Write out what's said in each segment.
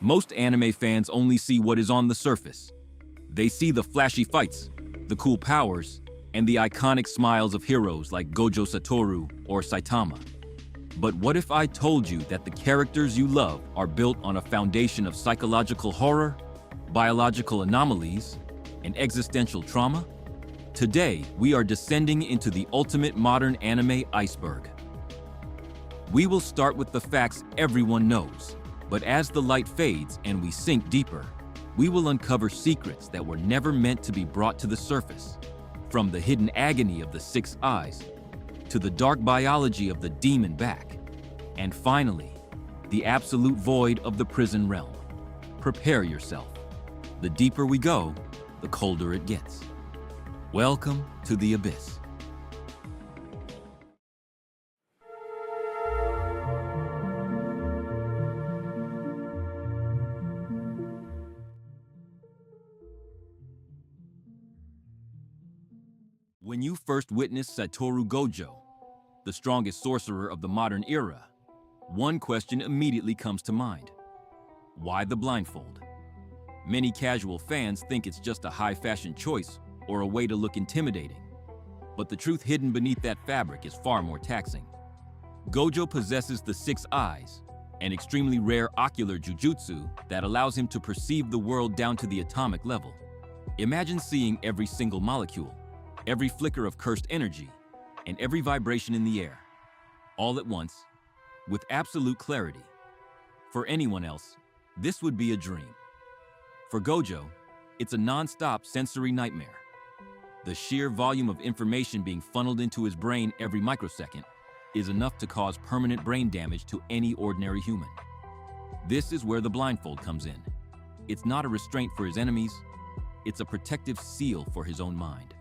Most anime fans only see what is on the surface. They see the flashy fights, the cool powers, and the iconic smiles of heroes like Gojo Satoru or Saitama. But what if I told you that the characters you love are built on a foundation of psychological horror, biological anomalies, and existential trauma? Today, we are descending into the ultimate modern anime iceberg. We will start with the facts everyone knows, but as the light fades and we sink deeper, we will uncover secrets that were never meant to be brought to the surface. From the hidden agony of the six eyes, to the dark biology of the demon back, and finally, the absolute void of the prison realm. Prepare yourself. The deeper we go, the colder it gets. Welcome to the Abyss. When you first witness Satoru Gojo, the strongest sorcerer of the modern era, one question immediately comes to mind. Why the blindfold? Many casual fans think it's just a high-fashion choice or a way to look intimidating. But the truth hidden beneath that fabric is far more taxing. Gojo possesses the six eyes, an extremely rare ocular jujutsu that allows him to perceive the world down to the atomic level. Imagine seeing every single molecule, every flicker of cursed energy, and every vibration in the air, all at once, with absolute clarity. For anyone else, this would be a dream. For Gojo, it's a non-stop sensory nightmare. The sheer volume of information being funneled into his brain every microsecond is enough to cause permanent brain damage to any ordinary human. This is where the blindfold comes in. It's not a restraint for his enemies, it's a protective seal for his own mind.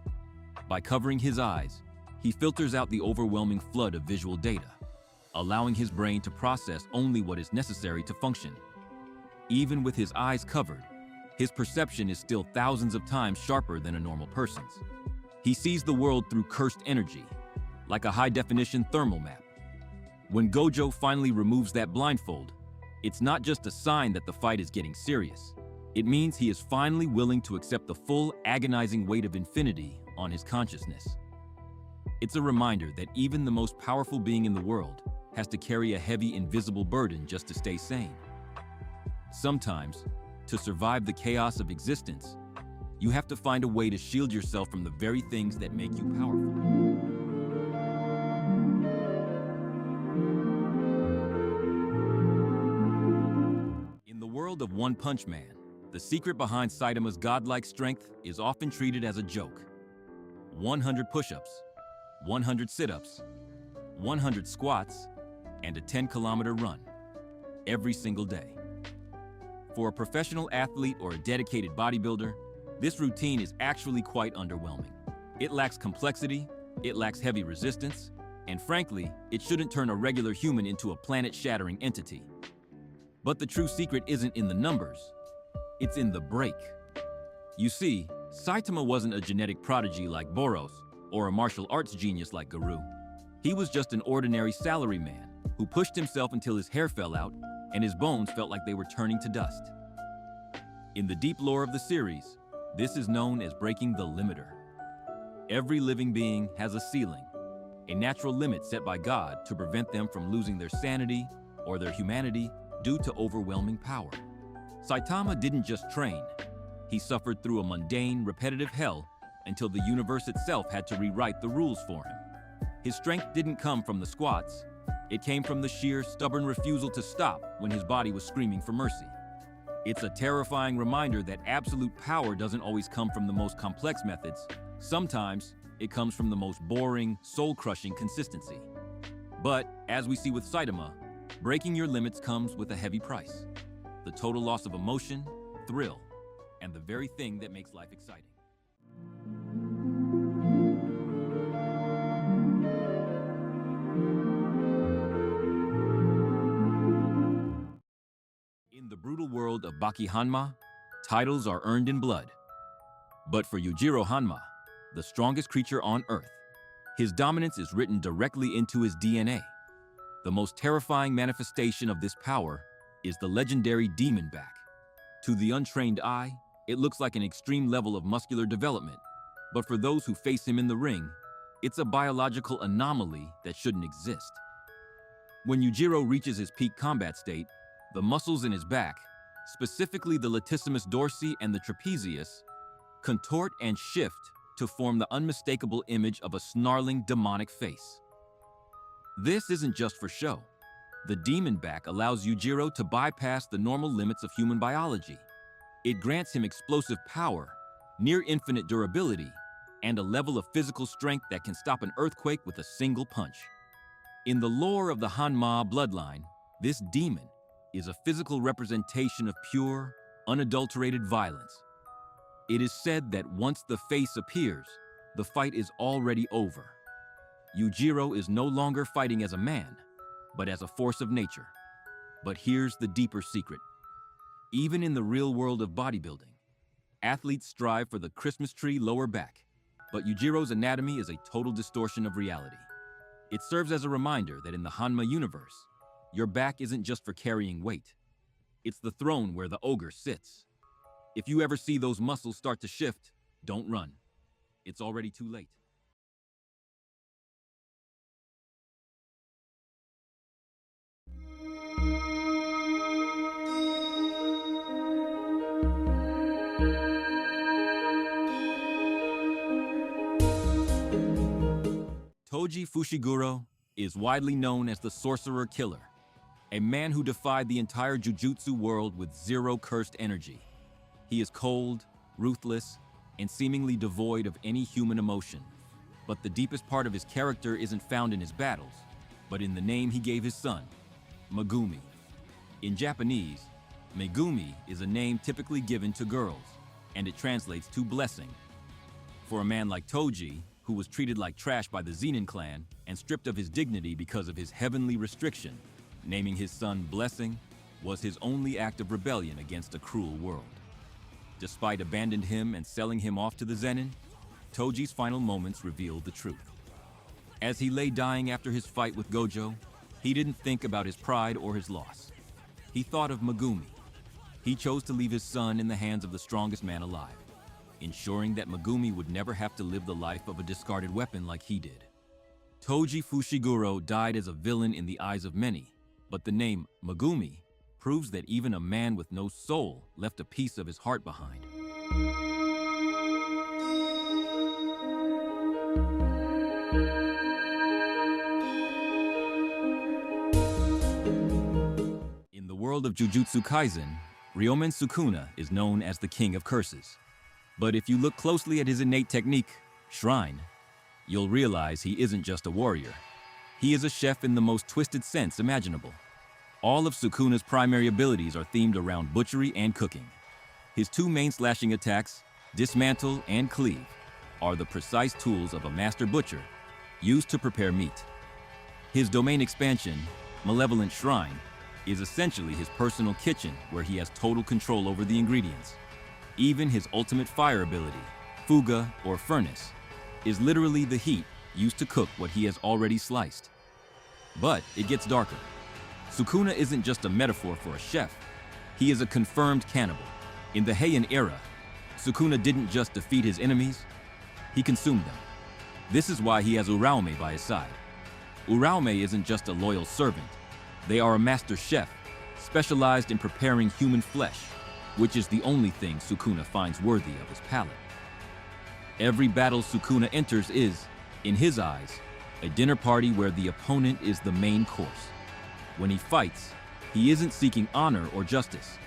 By covering his eyes, he filters out the overwhelming flood of visual data, allowing his brain to process only what is necessary to function. Even with his eyes covered, his perception is still thousands of times sharper than a normal person's. He sees the world through cursed energy, like a high-definition thermal map. When Gojo finally removes that blindfold, it's not just a sign that the fight is getting serious. It means he is finally willing to accept the full, agonizing weight of infinity on his consciousness. It's a reminder that even the most powerful being in the world has to carry a heavy, invisible burden just to stay sane. Sometimes, to survive the chaos of existence, you have to find a way to shield yourself from the very things that make you powerful. In the world of One Punch Man, the secret behind Saitama's godlike strength is often treated as a joke. 100 push-ups, 100 sit-ups, 100 squats, and a 10-kilometer run every single day. For a professional athlete or a dedicated bodybuilder, this routine is actually quite underwhelming. It lacks complexity, it lacks heavy resistance, and frankly, it shouldn't turn a regular human into a planet-shattering entity. But the true secret isn't in the numbers, it's in the break. You see, Saitama wasn't a genetic prodigy like Boros, or a martial arts genius like Garou. He was just an ordinary salaryman who pushed himself until his hair fell out and his bones felt like they were turning to dust. In the deep lore of the series, this is known as breaking the limiter. Every living being has a ceiling, a natural limit set by God to prevent them from losing their sanity or their humanity due to overwhelming power. Saitama didn't just train. He suffered through a mundane, repetitive hell until the universe itself had to rewrite the rules for him. His strength didn't come from the squats. It came from the sheer, stubborn refusal to stop when his body was screaming for mercy. It's a terrifying reminder that absolute power doesn't always come from the most complex methods. Sometimes, it comes from the most boring, soul-crushing consistency. But, as we see with Saitama, breaking your limits comes with a heavy price. The total loss of emotion, thrill, and the very thing that makes life exciting. In the brutal world of Baki Hanma, titles are earned in blood. But for Yujiro Hanma, the strongest creature on Earth, his dominance is written directly into his DNA. The most terrifying manifestation of this power is the legendary demon back. To the untrained eye, it looks like an extreme level of muscular development, but for those who face him in the ring, it's a biological anomaly that shouldn't exist. When Yujiro reaches his peak combat state, the muscles in his back, specifically the latissimus dorsi and the trapezius, contort and shift to form the unmistakable image of a snarling demonic face. This isn't just for show. The demon back allows Yujiro to bypass the normal limits of human biology. It grants him explosive power, near infinite durability, and a level of physical strength that can stop an earthquake with a single punch. In the lore of the Hanma bloodline, this demon is a physical representation of pure, unadulterated violence. It is said that once the face appears, the fight is already over. Yujiro is no longer fighting as a man, but as a force of nature. But here's the deeper secret. Even in the real world of bodybuilding, athletes strive for the Christmas tree lower back, but Yujiro's anatomy is a total distortion of reality. It serves as a reminder that in the Hanma universe, your back isn't just for carrying weight. It's the throne where the ogre sits. If you ever see those muscles start to shift, don't run. It's already too late. Toji Fushiguro is widely known as the Sorcerer Killer, a man who defied the entire Jujutsu world with zero cursed energy. He is cold, ruthless, and seemingly devoid of any human emotion. But the deepest part of his character isn't found in his battles, but in the name he gave his son, Megumi. In Japanese, Megumi is a name typically given to girls, and it translates to blessing. For a man like Toji, who was treated like trash by the Zenin clan and stripped of his dignity because of his heavenly restriction, naming his son Blessing was his only act of rebellion against a cruel world. Despite abandoning him and selling him off to the Zenin, Toji's final moments revealed the truth. As he lay dying after his fight with Gojo, he didn't think about his pride or his loss. He thought of Megumi. He chose to leave his son in the hands of the strongest man alive, ensuring that Megumi would never have to live the life of a discarded weapon like he did. Toji Fushiguro died as a villain in the eyes of many, but the name Megumi proves that even a man with no soul left a piece of his heart behind. In the world of Jujutsu Kaisen, Ryomen Sukuna is known as the King of Curses. But if you look closely at his innate technique, Shrine, you'll realize he isn't just a warrior. He is a chef in the most twisted sense imaginable. All of Sukuna's primary abilities are themed around butchery and cooking. His two main slashing attacks, Dismantle and Cleave, are the precise tools of a master butcher used to prepare meat. His domain expansion, Malevolent Shrine, is essentially his personal kitchen where he has total control over the ingredients. Even his ultimate fire ability, Fuga or Furnace, is literally the heat used to cook what he has already sliced. But it gets darker. Sukuna isn't just a metaphor for a chef. He is a confirmed cannibal. In the Heian era, Sukuna didn't just defeat his enemies, he consumed them. This is why he has Uraume by his side. Uraume isn't just a loyal servant. They are a master chef, specialized in preparing human flesh, which is the only thing Sukuna finds worthy of his palate. Every battle Sukuna enters is, in his eyes, a dinner party where the opponent is the main course. When he fights, he isn't seeking honor or justice.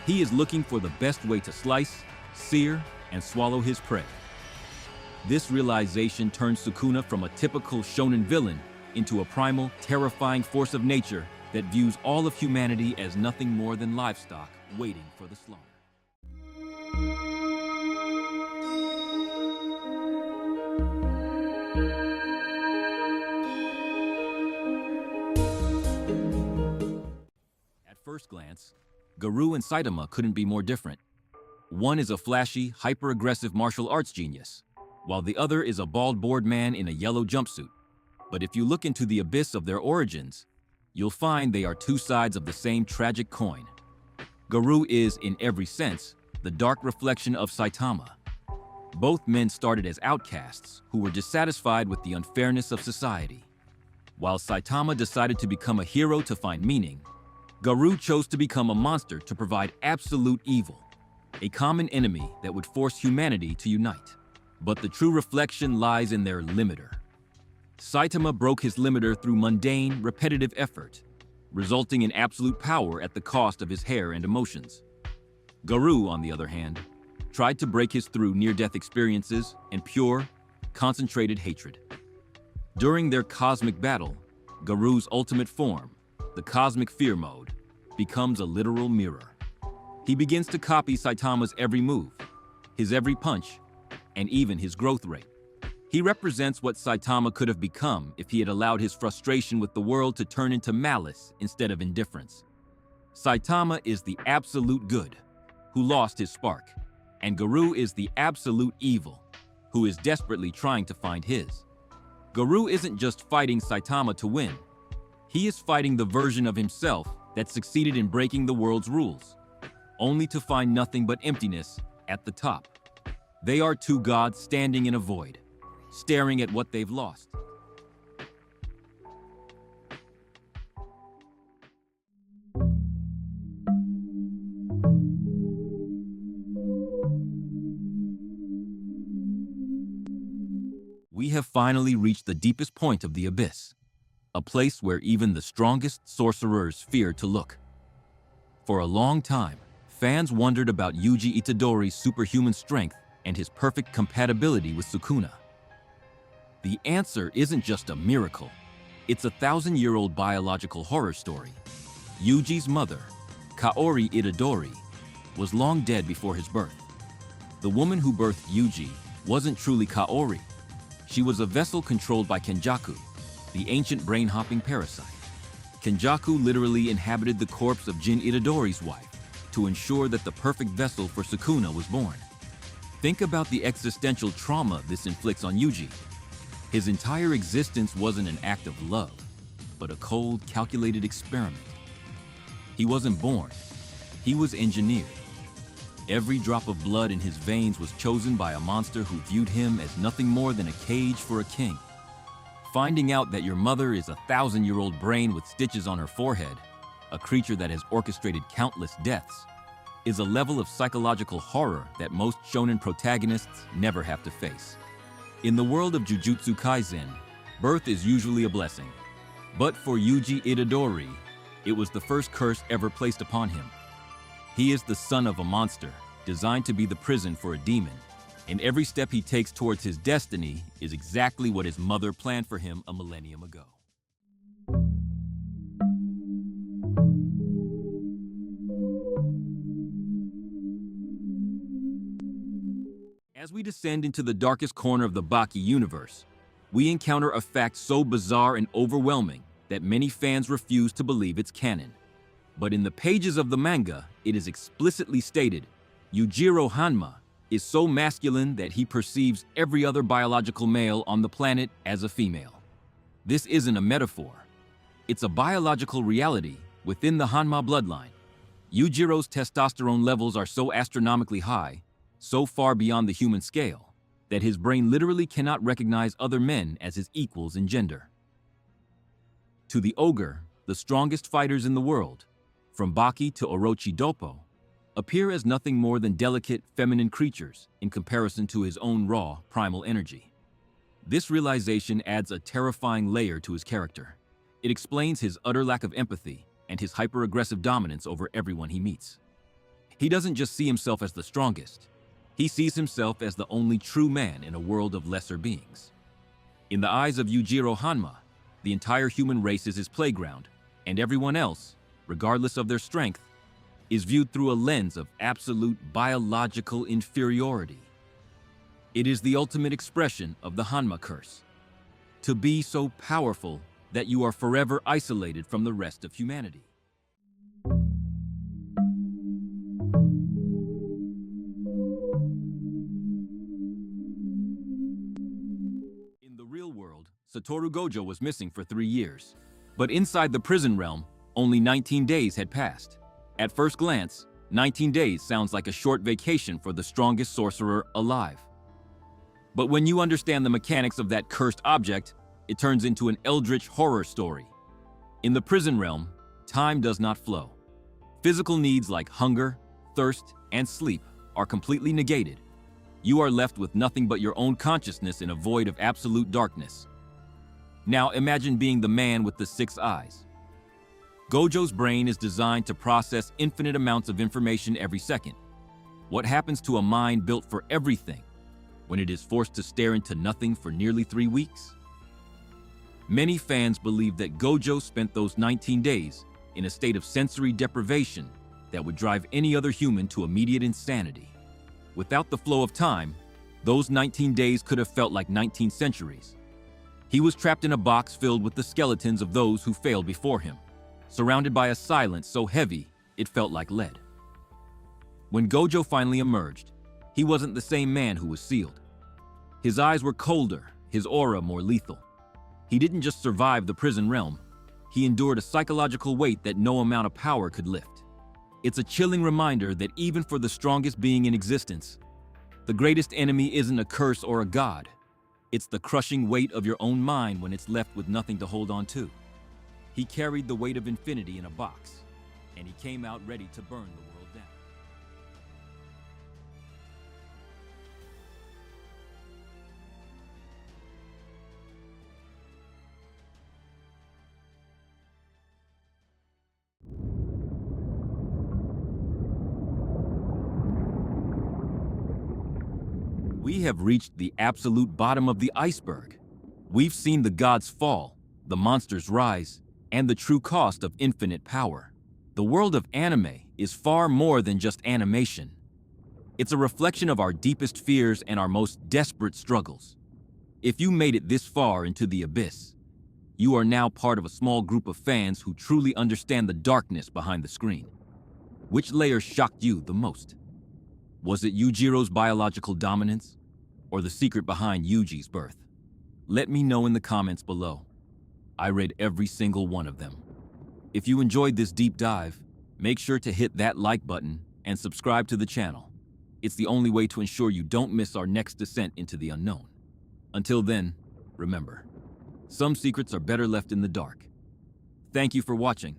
He is looking for the best way to slice, sear, and swallow his prey. This realization turns Sukuna from a typical shonen villain into a primal, terrifying force of nature that views all of humanity as nothing more than livestock waiting for the slaughter. At first glance, Garou and Saitama couldn't be more different. One is a flashy, hyper-aggressive martial arts genius, while the other is a bald board man in a yellow jumpsuit. But if you look into the abyss of their origins, you'll find they are two sides of the same tragic coin. Garou is, in every sense, the dark reflection of Saitama. Both men started as outcasts who were dissatisfied with the unfairness of society. While Saitama decided to become a hero to find meaning, Garou chose to become a monster to provide absolute evil, a common enemy that would force humanity to unite. But the true reflection lies in their limiter. Saitama broke his limiter through mundane, repetitive effort, resulting in absolute power at the cost of his hair and emotions. Garou, on the other hand, tried to break his through near-death experiences and pure, concentrated hatred. During their cosmic battle, Garou's ultimate form, the cosmic fear mode, becomes a literal mirror. He begins to copy Saitama's every move, his every punch, and even his growth rate. He represents what Saitama could have become if he had allowed his frustration with the world to turn into malice instead of indifference. Saitama is the absolute good, who lost his spark, and Garou is the absolute evil, who is desperately trying to find his. Garou isn't just fighting Saitama to win. He is fighting the version of himself that succeeded in breaking the world's rules, only to find nothing but emptiness at the top. They are two gods standing in a void, staring at what they've lost. We have finally reached the deepest point of the abyss, a place where even the strongest sorcerers fear to look. For a long time, fans wondered about Yuji Itadori's superhuman strength and his perfect compatibility with Sukuna. The answer isn't just a miracle, it's a 1,000-year-old biological horror story. Yuji's mother, Kaori Itadori, was long dead before his birth. The woman who birthed Yuji wasn't truly Kaori. She was a vessel controlled by Kenjaku, the ancient brain-hopping parasite. Kenjaku literally inhabited the corpse of Jin Itadori's wife to ensure that the perfect vessel for Sukuna was born. Think about the existential trauma this inflicts on Yuji. His entire existence wasn't an act of love, but a cold, calculated experiment. He wasn't born, he was engineered. Every drop of blood in his veins was chosen by a monster who viewed him as nothing more than a cage for a king. Finding out that your mother is a 1,000-year-old brain with stitches on her forehead, a creature that has orchestrated countless deaths, is a level of psychological horror that most shonen protagonists never have to face. In the world of Jujutsu Kaisen, birth is usually a blessing. But for Yuji Itadori, it was the first curse ever placed upon him. He is the son of a monster, designed to be the prison for a demon, and every step he takes towards his destiny is exactly what his mother planned for him a millennium ago. As we descend into the darkest corner of the Baki universe, we encounter a fact so bizarre and overwhelming that many fans refuse to believe it's canon. But in the pages of the manga, it is explicitly stated, Yujiro Hanma is so masculine that he perceives every other biological male on the planet as a female. This isn't a metaphor. It's a biological reality within the Hanma bloodline. Yujiro's testosterone levels are so astronomically high, so far beyond the human scale, that his brain literally cannot recognize other men as his equals in gender. To the ogre, the strongest fighters in the world, from Baki to Orochi Doppo, appear as nothing more than delicate, feminine creatures in comparison to his own raw, primal energy. This realization adds a terrifying layer to his character. It explains his utter lack of empathy and his hyper-aggressive dominance over everyone he meets. He doesn't just see himself as the strongest, he sees himself as the only true man in a world of lesser beings. In the eyes of Yujiro Hanma, the entire human race is his playground, and everyone else, regardless of their strength, is viewed through a lens of absolute biological inferiority. It is the ultimate expression of the Hanma curse, to be so powerful that you are forever isolated from the rest of humanity. In the real world, Satoru Gojo was missing for 3 years, But inside the prison realm, only 19 days had passed. At first glance, 19 days sounds like a short vacation for the strongest sorcerer alive. But when you understand the mechanics of that cursed object, it turns into an eldritch horror story. In the prison realm, time does not flow. Physical needs like hunger, thirst, and sleep are completely negated. You are left with nothing but your own consciousness in a void of absolute darkness. Now imagine being the man with the 6 eyes. Gojo's brain is designed to process infinite amounts of information every second. What happens to a mind built for everything when it is forced to stare into nothing for nearly 3 weeks? Many fans believe that Gojo spent those 19 days in a state of sensory deprivation that would drive any other human to immediate insanity. Without the flow of time, those 19 days could have felt like 19 centuries. He was trapped in a box filled with the skeletons of those who failed before him, surrounded by a silence so heavy it felt like lead. When Gojo finally emerged, he wasn't the same man who was sealed. His eyes were colder, his aura more lethal. He didn't just survive the prison realm, he endured a psychological weight that no amount of power could lift. It's a chilling reminder that even for the strongest being in existence, the greatest enemy isn't a curse or a god. It's the crushing weight of your own mind when it's left with nothing to hold on to. He carried the weight of infinity in a box, and he came out ready to burn the world down. We have reached the absolute bottom of the iceberg. We've seen the gods fall, the monsters rise, and the true cost of infinite power. The world of anime is far more than just animation. It's a reflection of our deepest fears and our most desperate struggles. If you made it this far into the abyss, you are now part of a small group of fans who truly understand the darkness behind the screen. Which layer shocked you the most? Was it Yujiro's biological dominance, or the secret behind Yuji's birth? Let me know in the comments below. I read every single one of them. If you enjoyed this deep dive, make sure to hit that like button and subscribe to the channel. It's the only way to ensure you don't miss our next descent into the unknown. Until then, remember, some secrets are better left in the dark. Thank you for watching,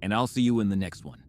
and I'll see you in the next one.